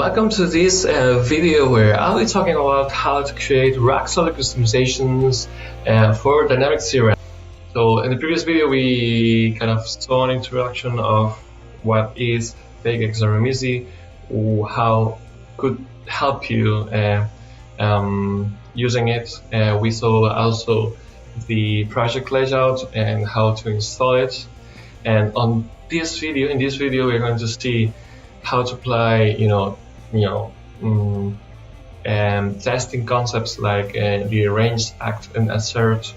Welcome to this video where I'll be talking about how to create rock-solid customizations for dynamic CRM. So in the previous video we kind of saw an introduction of what is fake XRM Easy, how could help you using it. We saw also the project layout and how to install it. And in this video we're going to see how to apply, testing concepts like the arrange, act, and assert,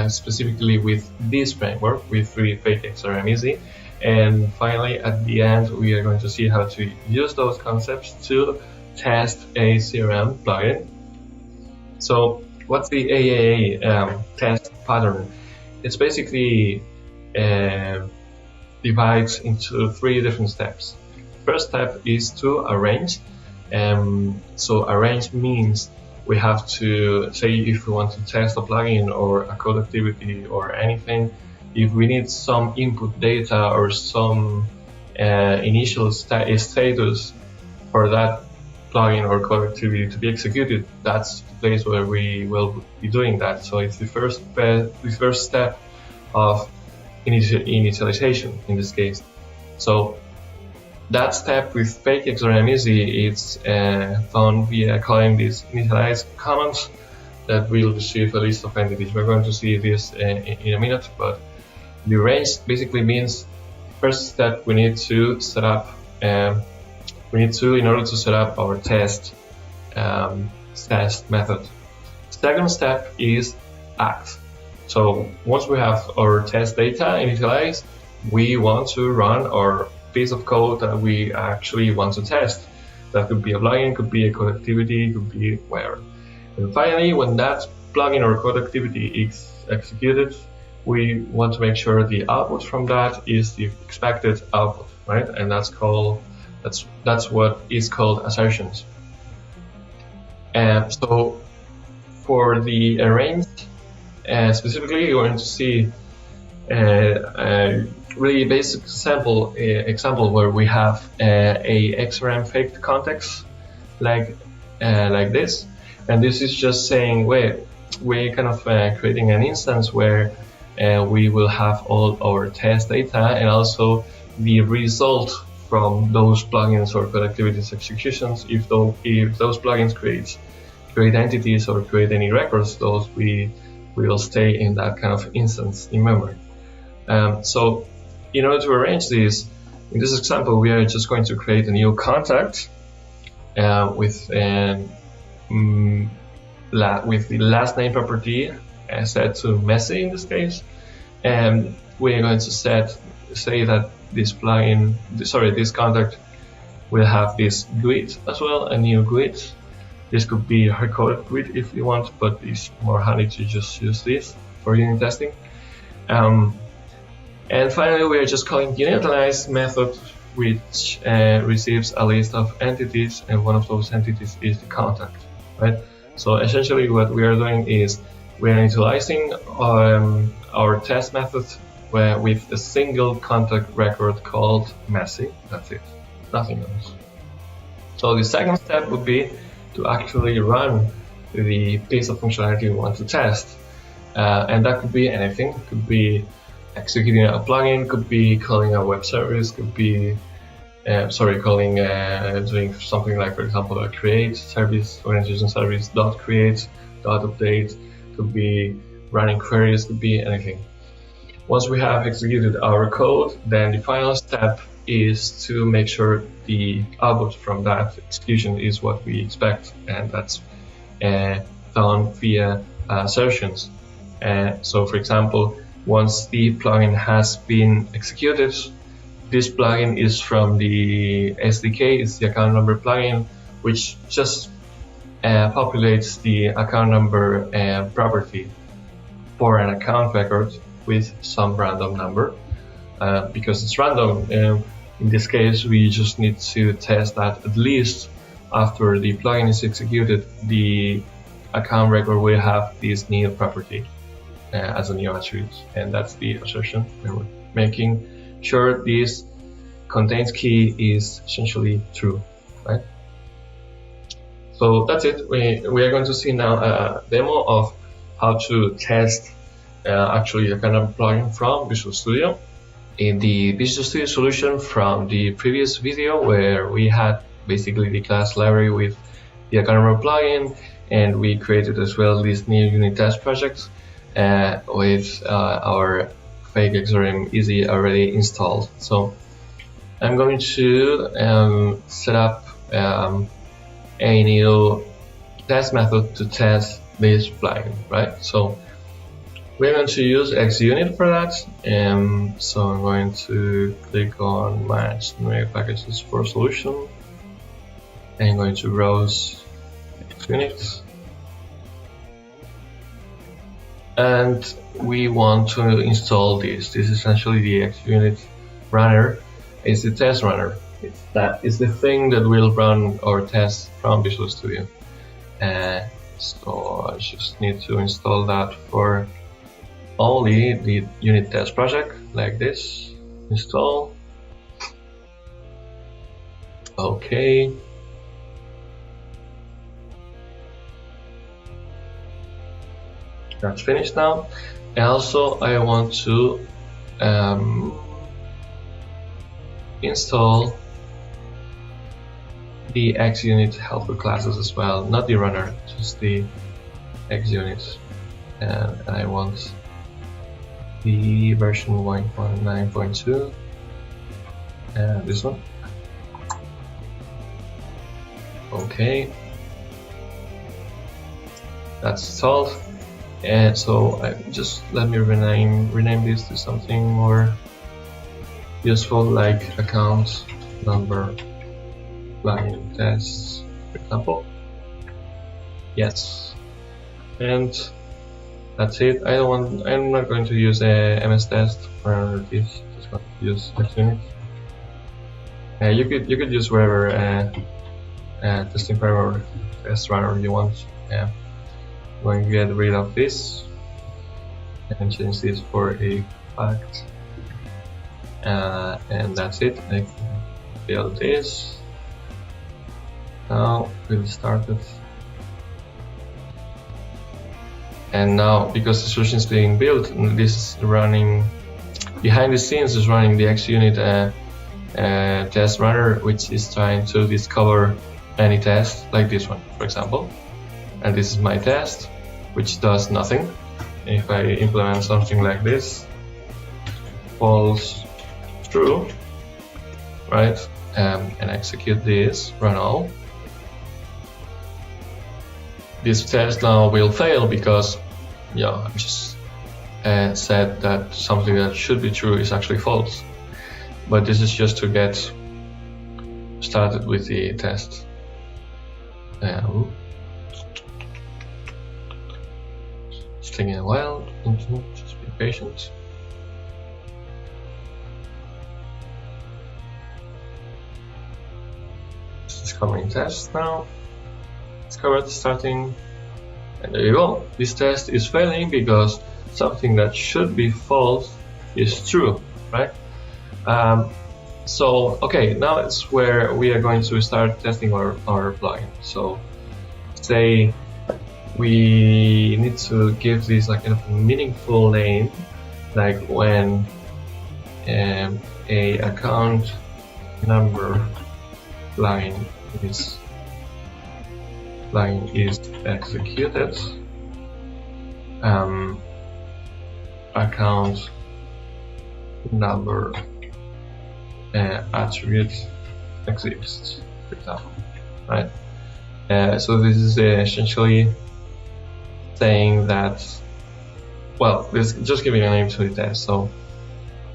specifically with this framework, with the fake XRM Easy. And finally, at the end, we are going to see how to use those concepts to test a CRM plugin. So, what's the AAA test pattern? It's basically divides into 3 different steps. First step is to arrange. So arrange means we have to say if we want to test a plugin or a code activity or anything, if we need some input data or some initial status for that plugin or code activity to be executed, that's the place where we will be doing that. So it's the first step of initialization in this case. So that step with fake XRM Easy is done via calling this initialize comment that will receive a list of entities. We're going to see this in a minute, but the arrange basically means first step we need to set up. In order to set up our test method. Second step is act. So once we have our test data initialized, we want to run our piece of code that we actually want to test. That could be a plugin, could be a code activity, could be whatever. And finally, when that plugin or code activity is executed, we want to make sure the output from that is the expected output, right? And that's what is called assertions. And so for the arrange, specifically, you're going to see really basic example where we have a XRM faked context like this, and this is just saying we're kind of creating an instance where we will have all our test data and also the result from those plugins or code activities executions. If those plugins create entities or create any records, those we will stay in that kind of instance in memory. So in order to arrange this, in this example, we are just going to create a new contact with the last name property set to messy in this case, and we are going to say that this contact will have this GUID as well, a new GUID. This could be a hard-coded GUID if you want, but it's more handy to just use this for unit testing. And finally, we are just calling the initialize method, which receives a list of entities, and one of those entities is the contact, right? So essentially what we are doing is we are initializing our test method with a single contact record called messy. That's it, nothing else. So the second step would be to actually run the piece of functionality we want to test. And that could be anything. It could be executing a plugin, could be calling a web service, could be doing something like, for example, a create service, organization service .create, .update, could be running queries, could be anything. Once we have executed our code, then the final step is to make sure the output from that execution is what we expect, and that's done via assertions. So for example, once the plugin has been executed, this plugin is from the SDK, it's the account number plugin, which just populates the account number property for an account record with some random number. Because it's random, in this case we just need to test that at least after the plugin is executed, the account record will have this new property as a new attribute, and that's the assertion. We're making sure this contains key is essentially true, right? So that's it. We are going to see now a demo of how to test actually a kind of plugin from Visual Studio. In the Visual Studio solution from the previous video, where we had basically the class library with the Account plugin, and we created as well this new unit test project with our fake XRM easy already installed. So I'm going to set up a new test method to test this plugin, right? So we're going to use XUnit for that, so I'm going to click on Manage New Packages for Solution, and I'm going to browse XUnit, and we want to install this. This is essentially the XUnit runner. It's the test runner. It's the thing that will run our tests from Visual Studio. So I just need to install that for only the unit test project, like this. Install. Okay. That's finished now. And also I want to install the XUnit helper classes as well, not the runner, just the XUnit. And I want the version 1.9.2 and this one. Okay, that's installed. And so let me rename this to something more useful, like account number plugin tests, for example. Yes, and that's it. I'm not going to use a MS test for this. Just going to use XUnit. You could use whatever testing framework test runner you want. I'm going to get rid of this and change this for a fact, and that's it. I can build this. Now we'll start it. And now, because the solution is being built, this is running behind the scenes. Is running the XUnit test runner, which is trying to discover any test, like this one, for example. And this is my test, which does nothing. If I implement something like this, false true, right? And execute this, run all. This test now will fail because, I just said that something that should be true is actually false. But this is just to get started with the test. It's taking a while. Just be patient. It's discovering test now. Discovered starting, and there you go. This test is failing because something that should be false is true, right? So okay, now it's where we are going to start testing our plugin. So say we need to give this like a meaningful name, like when a account number plugin is executed, account number attribute exists, for example, right? So this is essentially saying that, well, this just giving a name to the test. So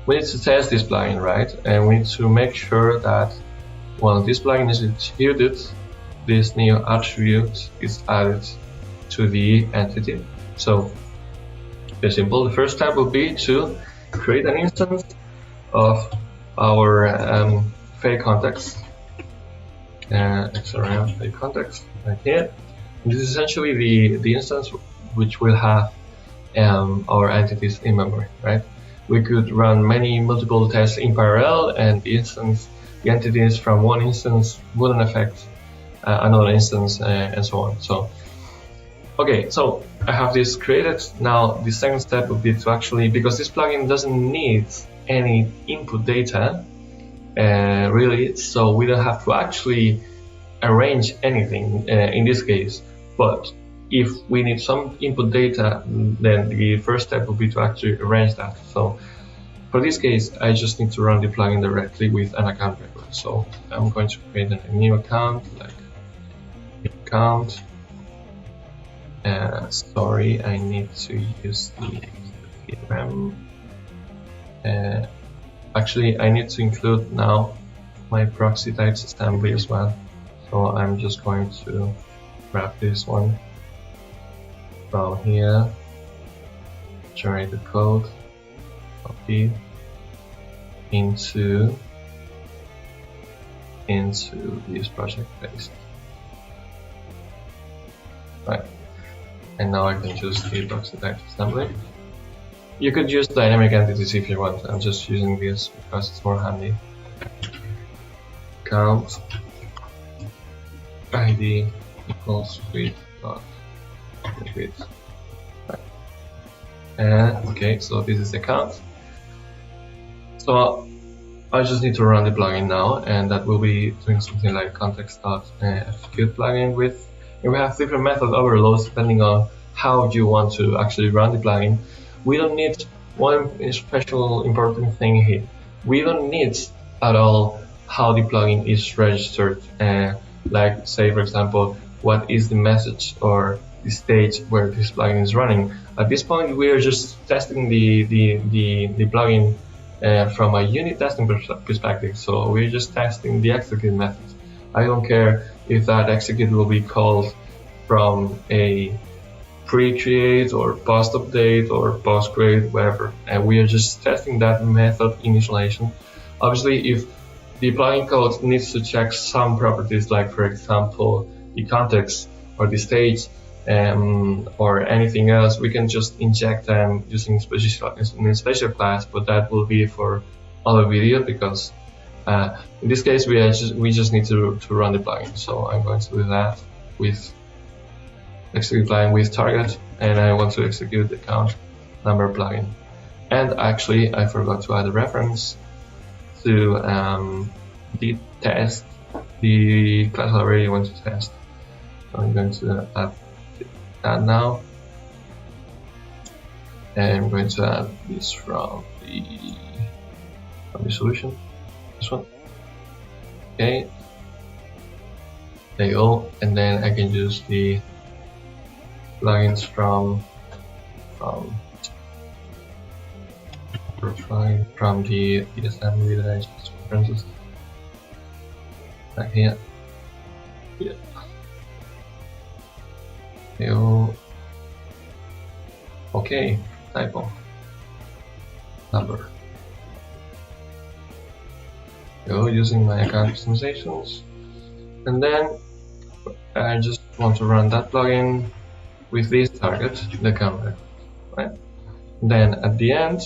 we need to test this plugin, right? And we need to make sure that when this plugin is executed, this new attribute is added to the entity. So very simple. The first step would be to create an instance of our fake context, XRM fake context, right here. And this is essentially the instance which will have our entities in memory, right? We could run multiple tests in parallel, and the entities from one instance wouldn't affect another instance, and so on. So okay, so I have this created. Now the second step would be to actually, because this plugin doesn't need any input data really, so we don't have to actually arrange anything in this case. But if we need some input data, then the first step would be to actually arrange that. So for this case, I just need to run the plugin directly with an account record. So I'm going to create a new account, like account. Sorry, I need to use the CRM. Actually, I need to include now my proxy types assembly as well. So I'm just going to grab this one from here, generate the code, copy into this project paste. Right. And now I can choose the proxy type assembly. You could use dynamic entities if you want. I'm just using this because it's more handy. Count ID equals with dot with. Okay, so this is the count. So I just need to run the plugin now, and that will be doing something like context.execute plugin with. And we have different method overloads depending on how you want to actually run the plugin. We don't need one special important thing here. We don't need at all how the plugin is registered. Like say for example, what is the message or the stage where this plugin is running. At this point, we are just testing the plugin from a unit testing perspective. So we're just testing the execute method. I don't care if that execute will be called from a pre-create or post-update or post-create, whatever. And we are just testing that method initialization. Obviously, if the plugin code needs to check some properties, like for example, the context or the stage or anything else, we can just inject them using a special class, but that will be for other video because in this case we just need to run the plugin. So I'm going to do that with execute plugin with target, and I want to execute the count number plugin. And actually I forgot to add a reference to the test, the class I already want to test. So I'm going to add that now, and I'm going to add this from the solution, this one. Okay, there you go, and then I can use the plugins from the assembly that I just references back here. Yeah. Okay, typo number. Using my account customizations, and then I just want to run that plugin with this target, the camera, right? Then at the end,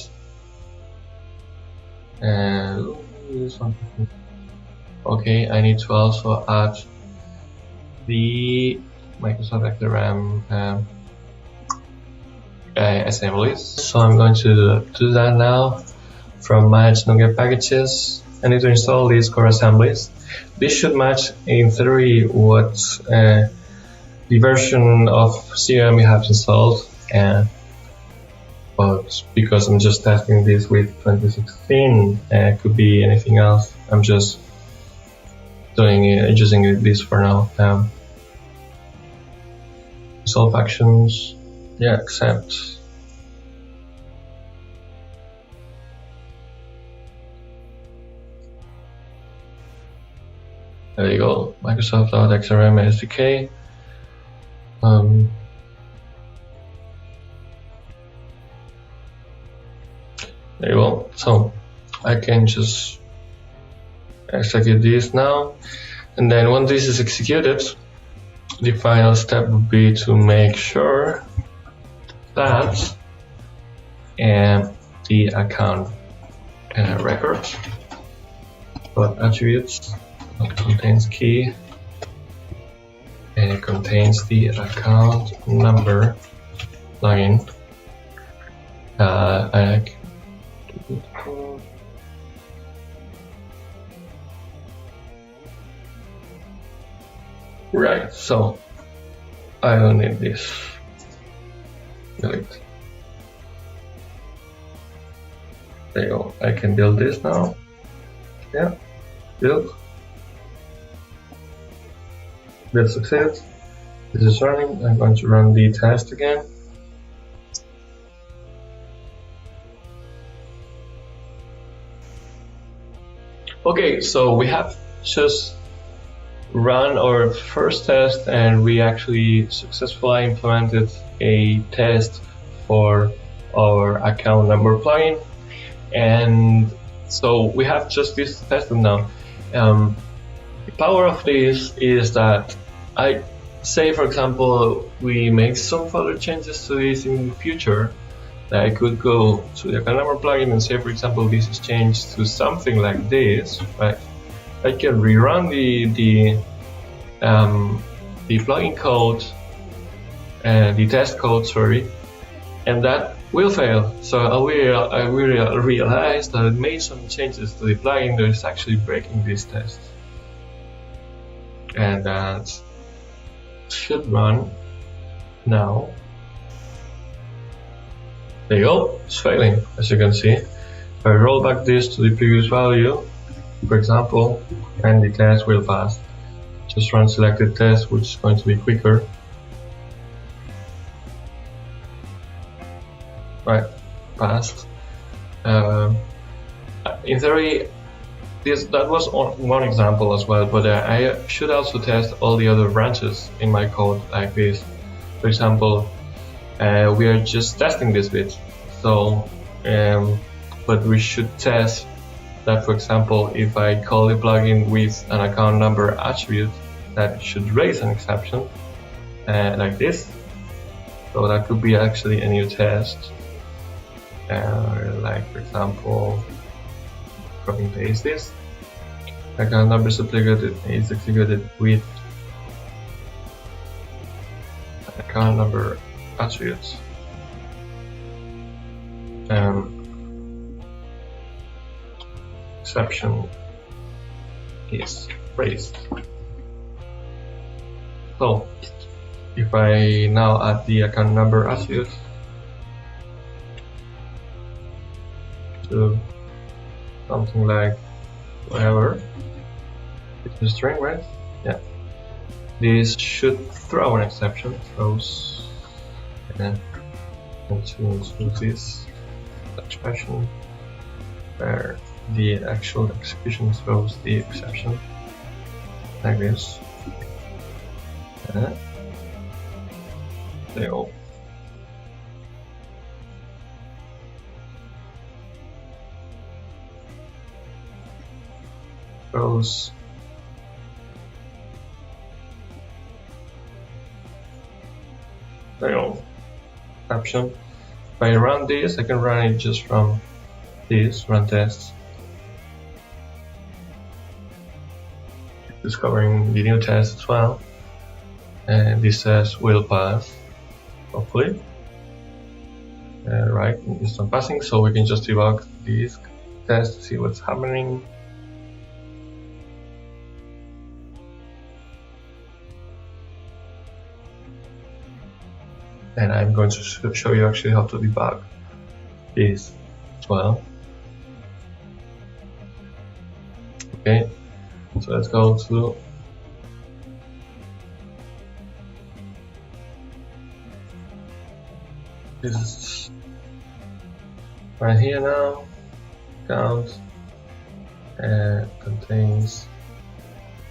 okay, I need to also add the Microsoft XRM assemblies. So I'm going to do that now from manage NuGet packages. I need to install these core assemblies. This should match in theory what the version of CRM you have installed, but because I'm just testing this with 2016, it could be anything else. I'm just doing using this for now. Resolve actions, yeah, accept. There you go, Microsoft.xrm SDK. There you go. So I can just execute this now, and then when this is executed, the final step would be to make sure that the account record attributes contains key contains the account number plugin. Right, so I don't need this. Delete. There you go. I can build this now. Yeah, build. Build success. This is running. I'm going to run the test again. Okay, so we have just run our first test, and we actually successfully implemented a test for our account number plugin. And so we have just this tested now. The power of this is that I say, for example, we make some further changes to this in the future. I could go to the account number plugin and say, for example, this is changed to something like this, right? I can rerun the plugin code, the test code, sorry, and that will fail. So I will realize that I made some changes to the plugin that is actually breaking this test, and that should run now. There you go, it's failing, as you can see. If I roll back this to the previous value, for example, and the test will pass. Just run selected test, which is going to be quicker. Right, passed. In theory, that was one example as well, but I should also test all the other branches in my code like this. For example, we are just testing this bit, so but we should test that, for example, if I call the plugin with an account number attribute, that should raise an exception like this. So that could be actually a new test, like, for example, copy and paste this. Account number is executed with account number attributes. Exception is raised. So if I now add the account number attribute to something like whatever, it's a string, right? Yeah. This should throw an exception, throws, and to this expression where the actual execution throws the exception like this. There you go. Throws there you go. Exception. If I run this, I can run it just from this run tests, discovering the new test as well, and this test will pass, hopefully. Right, it's not passing, so we can just debug this test to see what's happening. And I'm going to show you actually how to debug this as well. Okay, so let's go to this is right here now. Count contains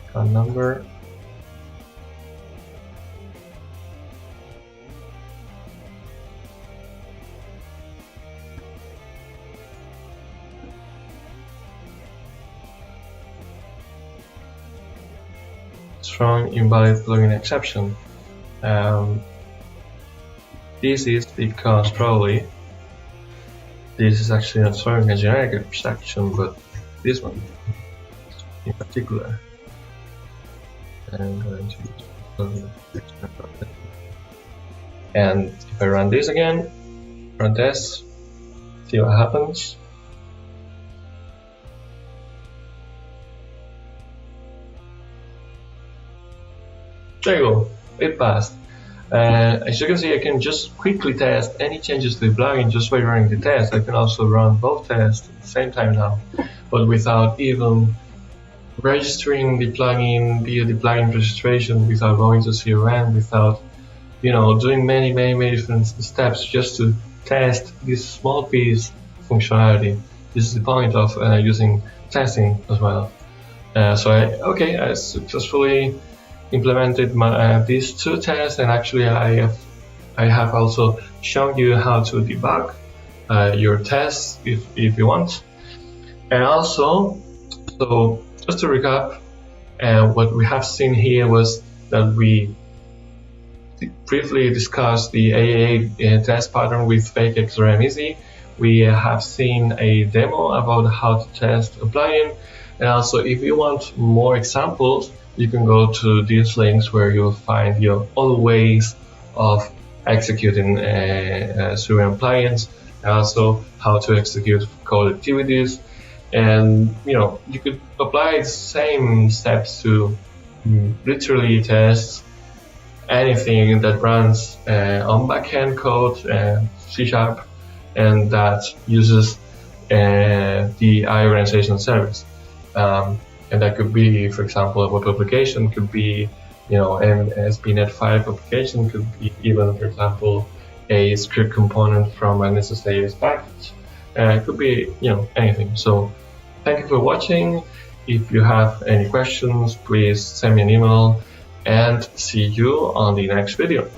account number. Strong invalid plugin exception. This is because probably this is actually not throwing a generic exception, but this one in particular. I'm going to And if I run this again, run test, see what happens. There you go, it passed. As you can see, I can just quickly test any changes to the plugin just by running the test. I can also run both tests at the same time now, but without even registering the plugin via the plugin registration, without going to CRM, without doing many different steps just to test this small piece of functionality. This is the point of using testing as well. So I successfully implemented these two tests, and actually I have also shown you how to debug your tests if you want. And also, so just to recap, what we have seen here was that we briefly discussed the AAA test pattern with fake XRM Easy. We have seen a demo about how to test a plugin, and also if you want more examples, you can go to these links where you'll find all ways of executing CRM plugins, and also how to execute code activities. And you could apply the same steps to literally test anything that runs on backend code, C# and that uses the I-organization service. And that could be, for example, a web application, could be an ASP.NET 5 application, could be even, for example, a script component from an SSAS package. It could be anything. So thank you for watching. If you have any questions, please send me an email, and see you on the next video.